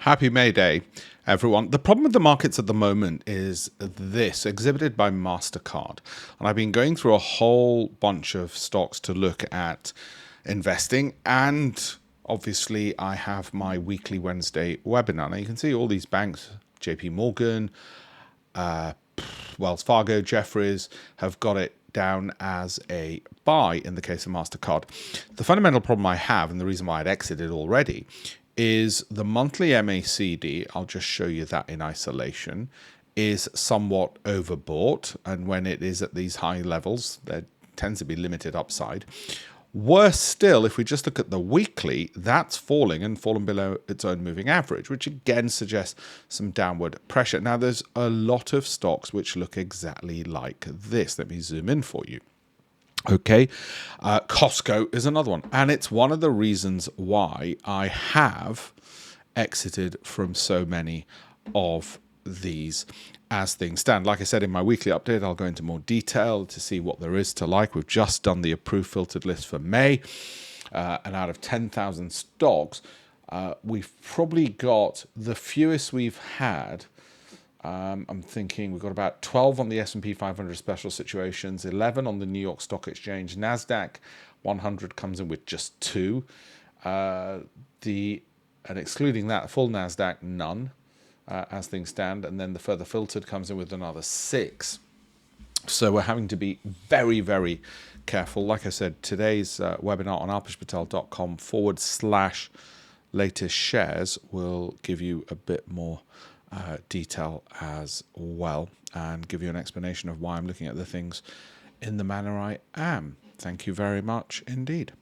Happy May Day, everyone. The problem with the markets at the moment is this, exhibited by MasterCard. And I've been going through a whole bunch of stocks to look at investing. And obviously, I have my weekly Wednesday webinar. Now, you can see all these banks, JP Morgan, Wells Fargo, Jefferies, have got it down as a buy in the case of MasterCard. The fundamental problem I have, and the reason why I'd exited already, is the monthly MACD, I'll just show you that in isolation, is somewhat overbought. And when it is at these high levels, there tends to be limited upside. Worse still, if we just look at the weekly, that's falling and fallen below its own moving average, which again suggests some downward pressure. Now, there's a lot of stocks which look exactly like this. Let me zoom in for you. Okay, Costco is another one. And it's one of the reasons why I have exited from so many of these as things stand. Like I said in my weekly update, I'll go into more detail to see what there is to like. We've just done the approved filtered list for May. And out of 10,000 stocks, we've probably got the fewest we've had. I'm thinking we've got about 12 on the S&P 500 special situations, 11 on the New York Stock Exchange. NASDAQ 100 comes in with just 2. And excluding that, full NASDAQ, none as things stand. And then the further filtered comes in with another 6. So we're having to be very, very careful. Like I said, today's webinar on alpeshpatel.com/latest shares will give you a bit more detail as well and give you an explanation of why I'm looking at the things in the manner I am. Thank you very much indeed.